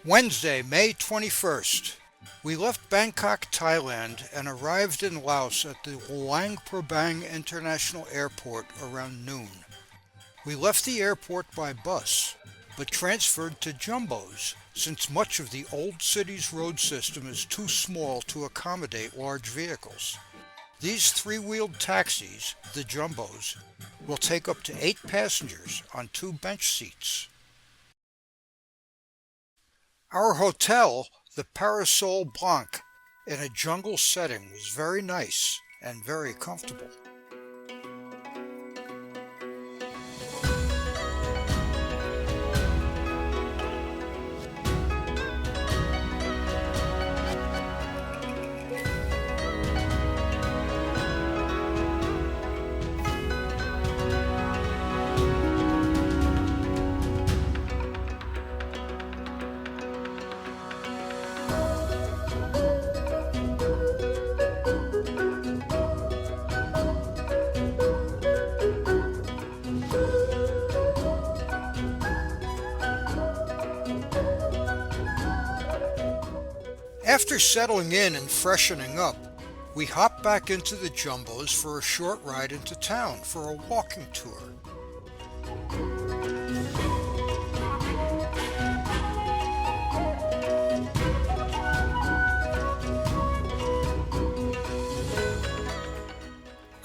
Wednesday, May 21st. We left Bangkok, Thailand and arrived in Laos at the Luang Prabang International Airport around noon. We left the airport by bus, but transferred to jumbos since much of the old city's road system is too small to accommodate large vehicles. These three-wheeled taxis, the jumbos, will take up to 8 passengers on 2 bench seats. Our hotel, the Parasol Blanc, in a jungle setting was very nice and very comfortable. After settling in and freshening up, we hopped back into the jumbos for a short ride into town for a walking tour.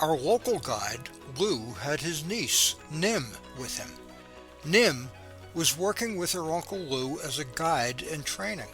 Our local guide, Lou, had his niece, Nim, with him. Nim was working with her Uncle Lou as a guide in training.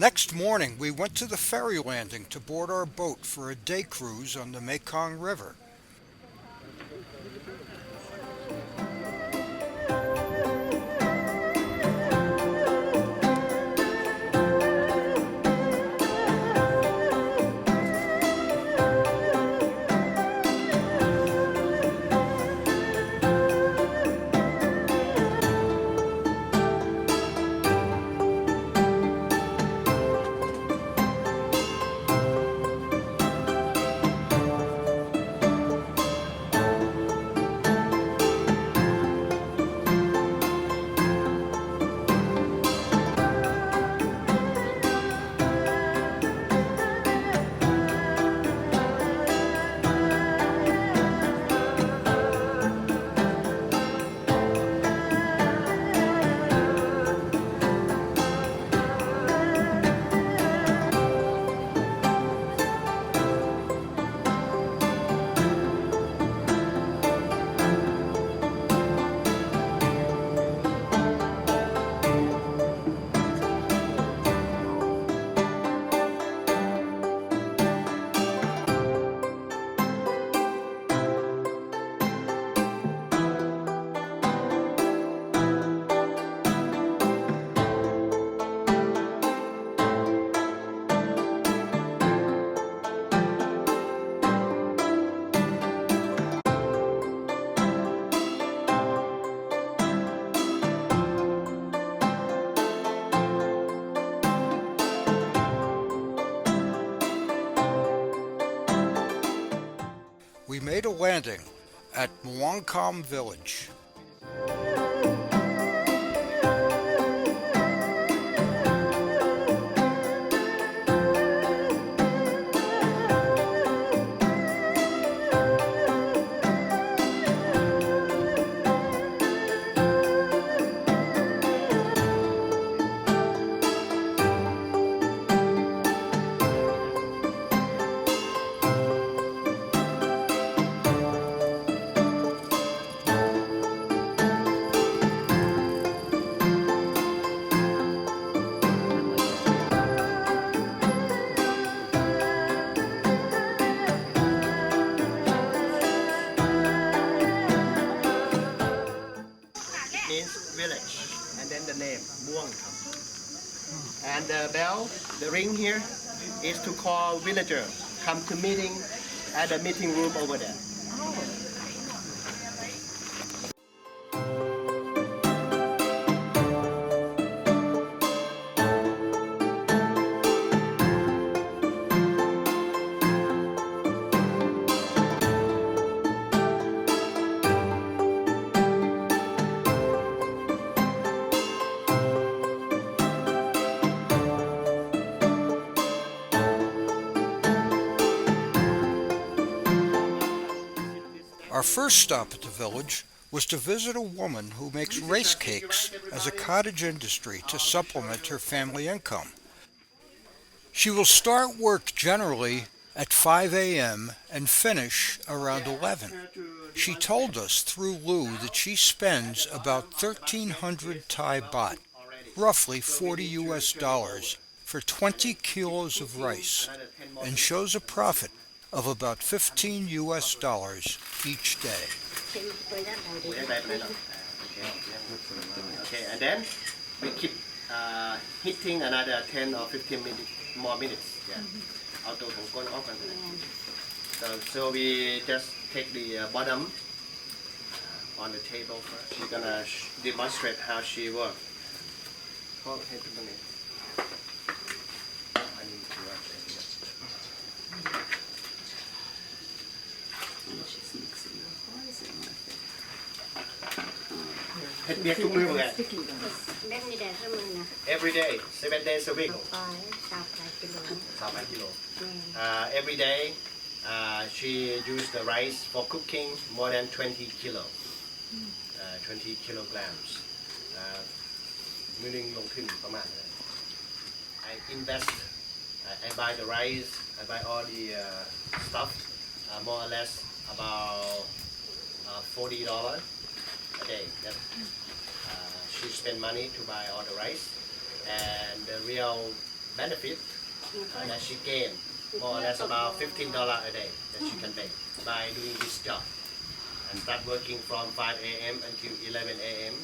Next morning, we went to the ferry landing to board our boat for a day cruise on the Mekong River. made a landing at Muangkham village. Means village, and then the name Muangkham. And the bell, the ring here, is to call villager come to meeting at the meeting room over there. Our first stop at the village was to visit a woman who makes rice cakes as a cottage industry to supplement her family income. She will start work generally at 5 a.m. and finish around 11. She told us through Lou that she spends about 1,300 Thai baht, roughly 40 US dollars, for 20 kilos of rice, and shows a profit of about 15 US dollars each day. Okay, and then we keep heating another 10 or 15 more minutes. Yeah. So we just take the bottom on the table first. She's gonna demonstrate how she works. Every day, 7 days a week. Every day, she uses the rice for cooking more than 20 kilo, 20 kilograms. I invest. I buy the rice. I buy all the stuff. More or less about $40 a day. That, she spend money to buy all the rice, and the real benefit that she gain more or less about $15 a day that she can make by doing this job. And start working from 5 a.m. until 11 a.m.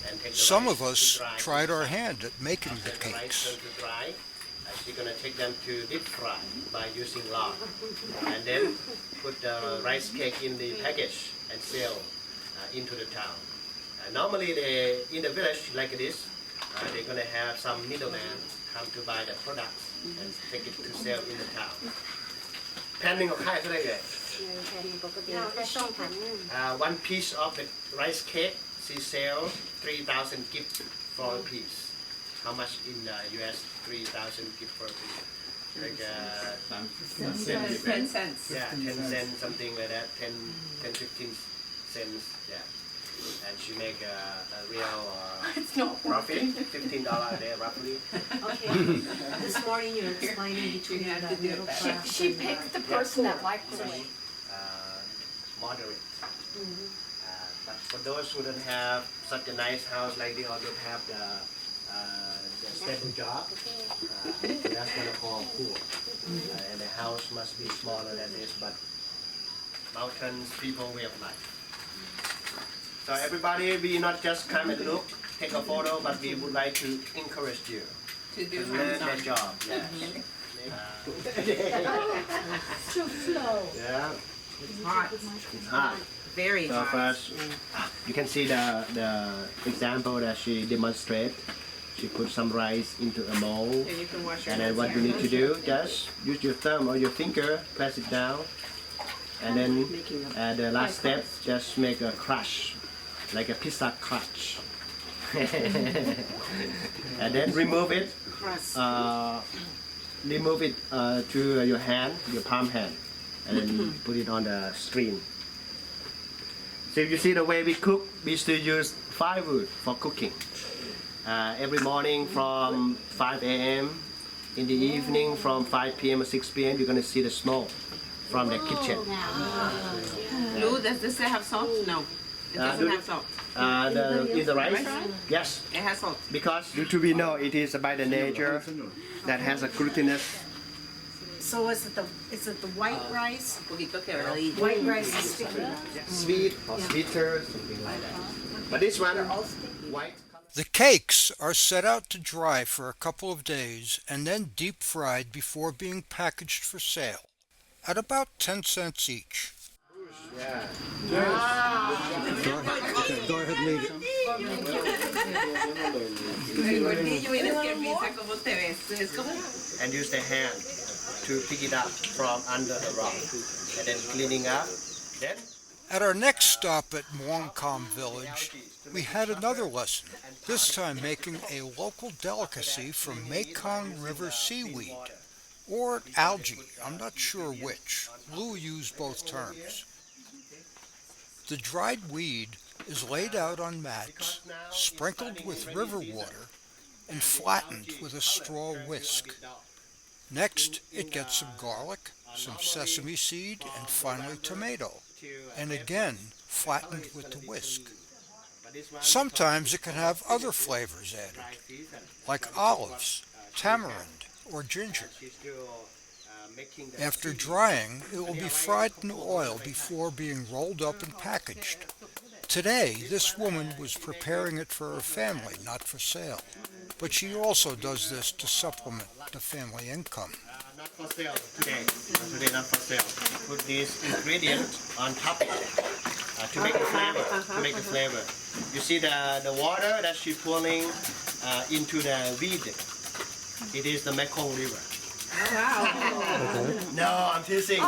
and take the Some rice of us to dry. tried our hand at making the After the rice cakes. turn to dry, she's gonna take them to deep fry by using lard, and then put the rice cake in the package and sell into the town. Normally, in the village like this, they're gonna have some middleman come to buy the products and take it to sell in the town. แผ่นหนึ่งของค่ายเท่าไหร่เลย one piece of the rice cake, she sells 3,000 gift for a piece. How much in US 3,000 gift for a piece? Like 10 cents. Yeah, 10 cents, something like that. 15 cents. Yeah. And she make a real It's not profit, $15 a day roughly. Okay. This morning you're explaining between have the to do middle that. class. She picked the person that liked her. Moderate. But for those who don't have such a nice house like this or don't have the stable job, that's what I call poor. And the house must be smaller than this, but mountains, people, way of life. So everybody, we not just come and look, take a photo, but we would like to encourage you To do to learn hands-on. the job. Yes. So slow. Yeah, It's hot. it's hot. Very So hot. first, you can see the example that she demonstrate. She put some rice into a mold, And you can wash your and then hands what you here. need to do, just use your thumb or your finger, press it down, And then Making the last step, just make a crush, like a pizza crunch. And then remove it. Remove it to your hand, your palm hand, and then put it on the screen. So if you see the way we cook, we still use firewood for cooking. Every morning from 5 a.m. In the evening from 5 p.m. or 6 p.m. you're going to see the smoke from the kitchen. Lou, does this have salt? No. It doesn't have salt. In the rice? Yes. It has salt. Because we know it is by the nature that has a glutinous. So is it the white rice? Un poquito quebradillo. White rice is sticky. Sweet or sweeter, something like that. But this one, white. The cakes are set out to dry for a couple of days and then deep fried before being packaged for sale at about 10 cents each. Yeah. Go ahead, leave it. And use the hand to pick it up from under the rock and then cleaning up. Then At our next stop at Muangkham village, we had another lesson, this time making a local delicacy from Mekong River seaweed, or algae, I'm not sure which. Lou used both terms. The dried weed is laid out on mats, sprinkled with river water, and flattened with a straw whisk. Next, it gets some garlic, some sesame seed, and finally tomato, and again flattened with the whisk. Sometimes it can have other flavors added, like olives, tamarind, or ginger. After drying, it will be fried in oil before being rolled up and packaged. Today, this woman was preparing it for her family, not for sale. But she also does this to supplement the family income. not for sale today. Today not for sale. Put this ingredient on top of it to make the flavor. To make the flavor. You see the water that she's pouring into the weed. It is the Mekong River. Wow. No, I'm teasing.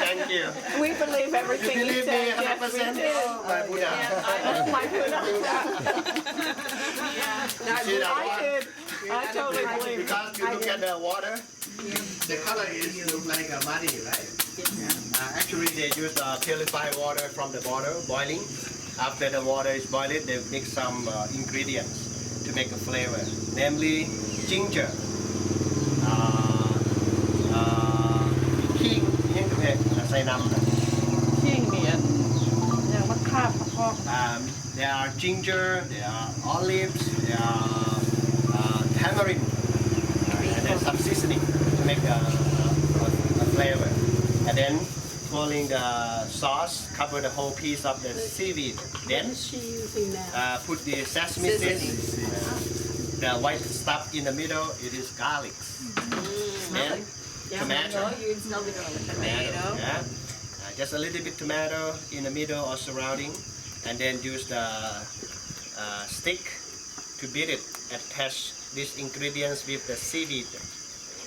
Thank you. We believe everything You you believe me said. 100%? Yes, we did. Oh, my Buddha. Oh, my Buddha. See that I water? did. I totally believe it. Because you look at the water, The color is look like a muddy, right? actually they use purified water from the bottle, boiling. After the water is boiled, they mix some ingredients to make a flavor, namely ginger,ขิงยังไงใส่น้ำ ขิงเนี่ยอย่างมะขามมะพร้าว There are ginger, there are olives, there are tamarind, and then some seasoning to make a flavor. And then pouring the sauce, cover the whole piece of the seaweed. Then What is she using now? put the sesame seeds. The white stuff in the middle, it is garlic. Then tomato. Tomato. Yeah. Just a little bit tomato in the middle or surrounding, and then use the stick to beat it. Attach these ingredients with the seaweed,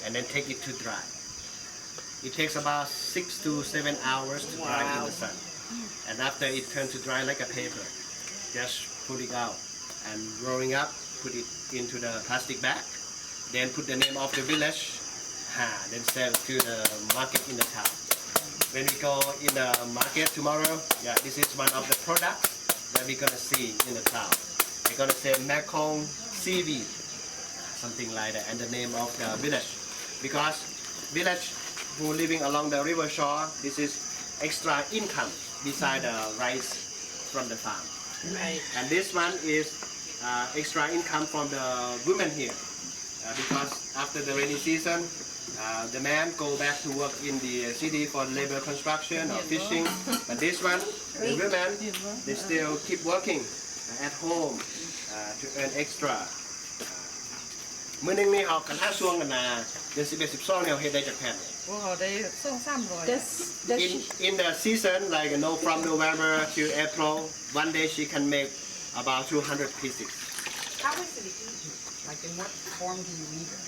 and then take it to dry. It takes about 6 to 7 hours to dry in the sun. And after it turns to dry like a paper, just pull it out and rolling up, put it into the plastic bag, then put the name of the village, then sell to the market in the town. When we go in the market tomorrow, this is one of the products that we're gonna see in the town. We're gonna say Mekong seaweed, something like that, and the name of the village. Because village who living along the river shore, this is extra income beside the rice from the farm. Right. And this one is extra income from the women here. Because after the rainy season, the man go back to work in the city for labor construction or fishing. But this one, the women, they still keep working at home to earn extra. มื้อนึงนี่เอากัน5ช่วงกันนะเดือน11 12เนี่ยเฮ็ดได้จากแผ่น โอ้โหได้ส่ง300 Does in the season like from November to April, one day she can make about 200 pieces. How is it eaten? Like in what form do you eat it?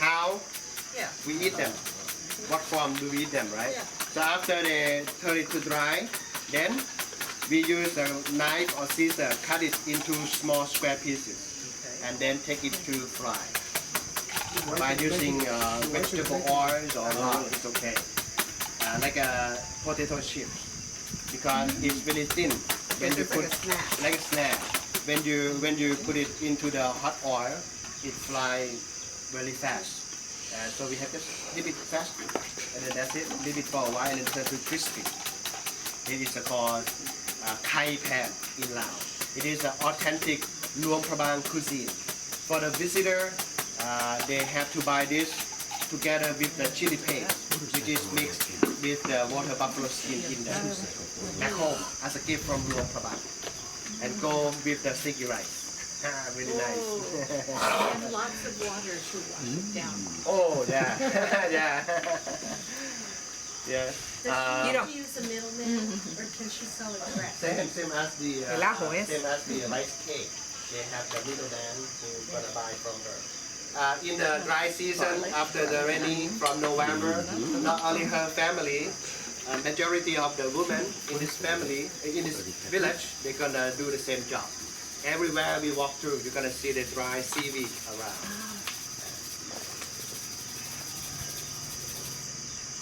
How Yeah. We eat them. What form do we eat them, right? Yeah. So after they turn it to dry, then we use a knife or scissor, cut it into small square pieces, and then take it to fry. By using vegetable oils or lard, it's okay. Like a potato chip, because it's very thin. When you put like a snack, when you put it into the hot oil, it flies very fast. So we have just leave it fast, and then that's it. Leave it for a while and turn to crispy. It is called Kai Pan in Laos. It is an authentic Luang Prabang cuisine. For the visitor, they have to buy this together with the chili paste, which is mixed with the water buffalo skin in the back home as a gift from Luang Prabang, and go with the sticky rice. Really nice. And lots of water to wash it down. Oh yeah, yeah, yeah. Does she use a middleman, or can she sell it direct? Same as the rice cake. They have the middleman who's gonna buy from her. In the dry season, after the rainy from November, not only her family, majority of the women in this family, in this village, they're gonna do the same job. Everywhere we walk through, you're gonna see the dry seaweed around.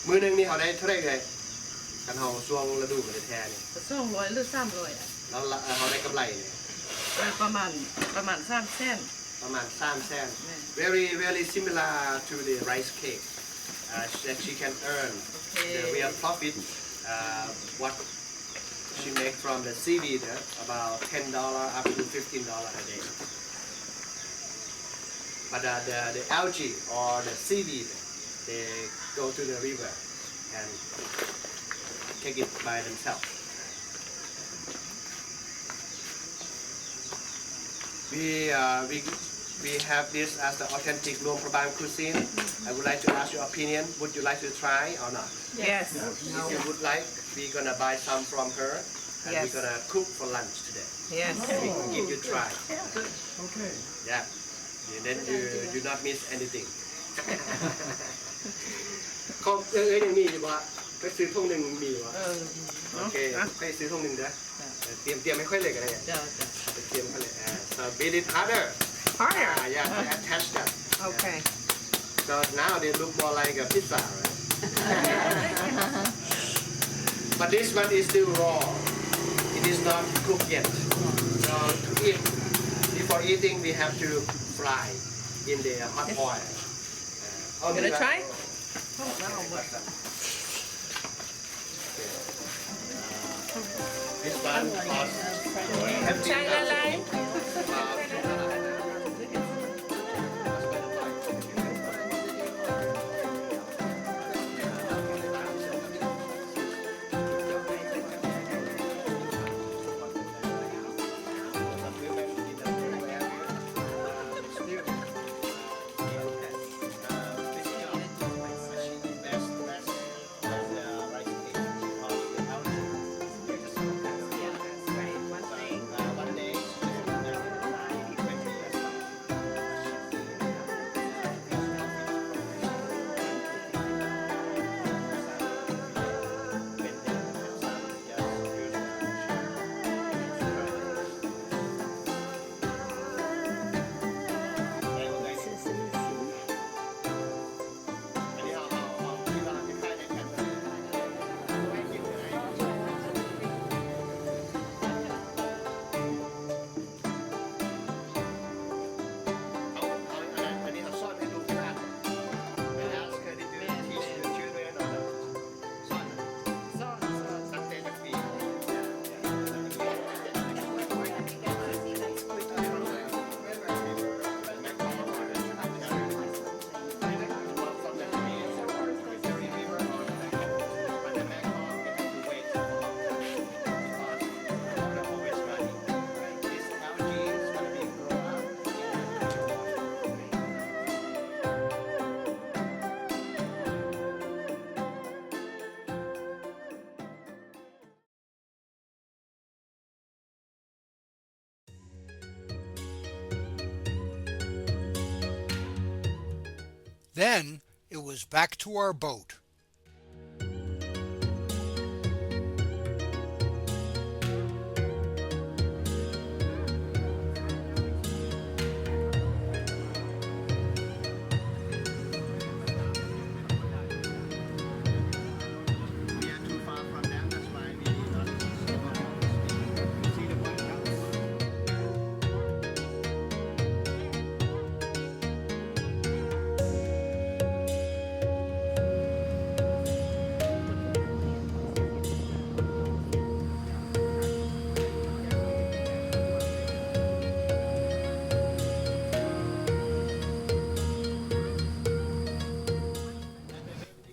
มื้อนึงนี่เขาได้เท่าไหร่เลยกันเขาช่วงฤดูมันแท้นี่ 200หรือ300อ่ะ แล้วเขาได้กำไรเนี่ย ประมาณ3เซน ประมาณ3 cents. Very similar to the rice cake. That she can earn the real profit. What she make from the seaweed, about $10 up to $15 a day. But the algae or the seaweed, they go to the river and take it by themselves. We have this as the authentic Luang Prabang cuisine. I would like to ask your opinion. Would you like to try or not? Yes. If you would like, we're gonna buy some from her, and Yes. we're gonna cook for lunch today. Yes. And we can give you try. Okay. Yeah. And then you do not miss anything. เขายังมีอยู่วะไปซื้อทุ่งหนึ่งมีวะโอเคไปซื้อทุ่งหนึ่งเด้อเตรียมไม่ค่อยเลยกันเลยเตรียมค่อยเลยso beat it harder Harder. Yeah, to attach that. Okay. So now they look more like a pizza, right? But this one is still raw. It is not cooked yet. So to eat, before eating, we have to fry in the hot oil. Gonna try? This one costs Chai la lai. Then it was back to our boat. We are too far from them, that's why we not see the boat come.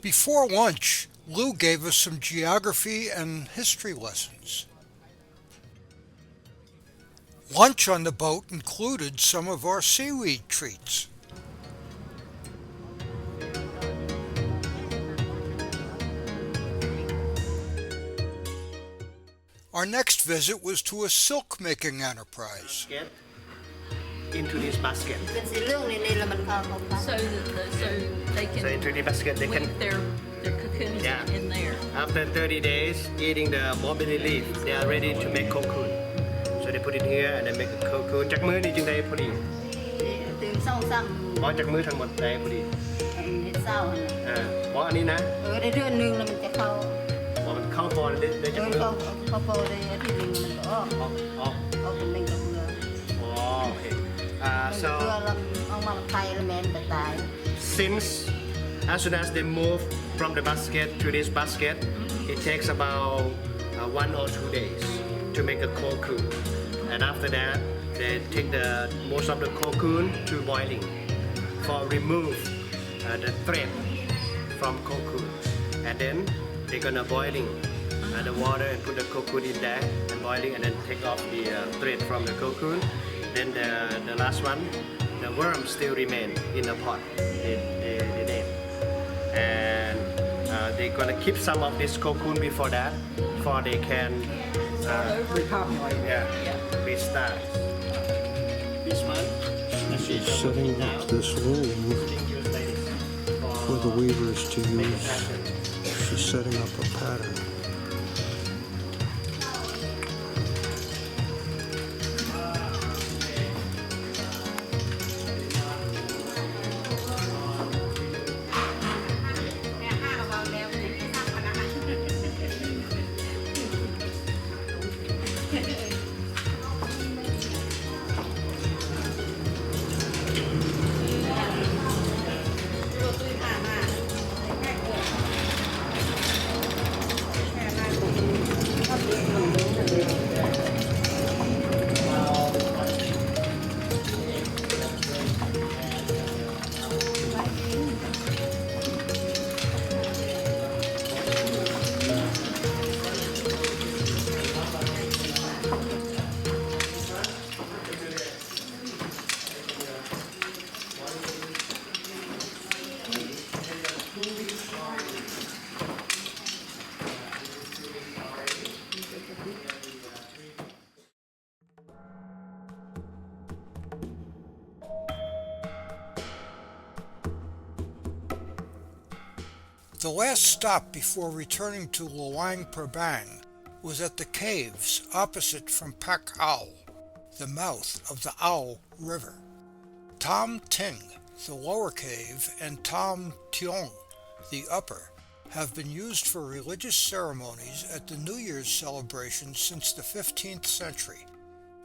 Before lunch, Lou gave us some geography and history lessons. Lunch on the boat included some of our seaweed treats. Our next visit was to a silk making enterprise. Get into this basket. เป็นสีเหลืองนี่แล้วมันเข้าไป So they can So into the basket they can. weave their cocoons Yeah. in there. After 30 days eating the mulberry leaf, they are ready to make cocoon. So they put it here and then make a cocoon. จากมือนี่จึงได้พอดี ตื่นเศร้าซ้ เพราะจากมือทั้งหมดได้พอดี ำเห็นเศร้าหั่นน่ะ เพราะอันนี้นะ ได้เดือนหนึงแล้วมันจะเข้า พอมันเข้าพอได้จากมือ เขาโปรได้อาทิตย์หนึงมันก็ออก ออก ออกเป็นเมงกะเบือ อ๋อโอเค เมงกะเบือ so แล้วเอามาไทยแล้วแม่นก็ตาย since as soon as they move from the basket to this basket, it takes about 1 or 2 days to make a cocoon. And after that, they take the most of the cocoon to boiling for remove the thread from cocoon. And then they're gonna boiling the water and put the cocoon in there and boiling and then take off the thread from the cocoon. Then the last one, the worms still remain in the pot. They name. And they're gonna keep some of this cocoon before that, before they can restart. This one, Setting up this loom for the weavers to use. She's setting up a pattern. The last stop before returning to Luang Prabang was at the caves opposite from Pak Ao, the mouth of the Ao River. Tam Ting, the lower cave, and Tam Tiong, the upper, have been used for religious ceremonies at the New Year's celebration since the 15th century,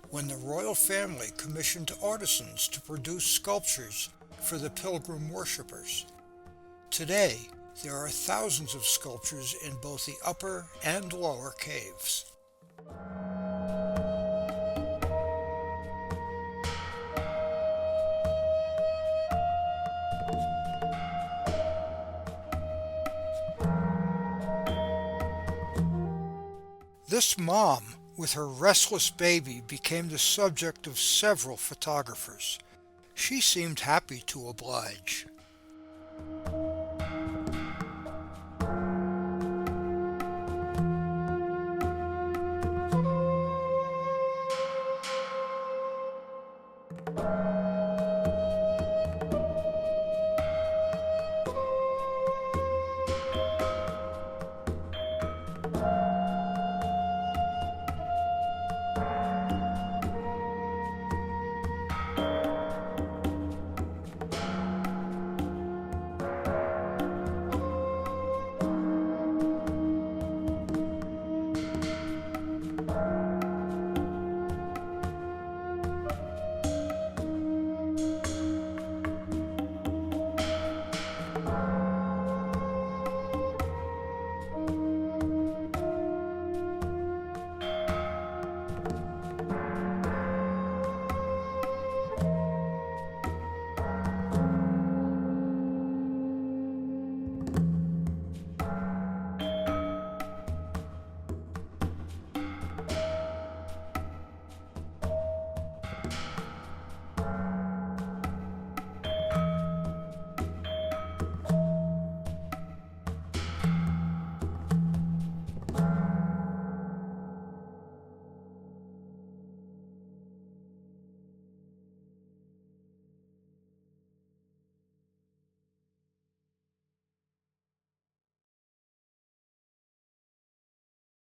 when the royal family commissioned artisans to produce sculptures for the pilgrim worshippers. Today, there are thousands of sculptures in both the upper and lower caves. This mom, with her restless baby, became the subject of several photographers. She seemed happy to oblige.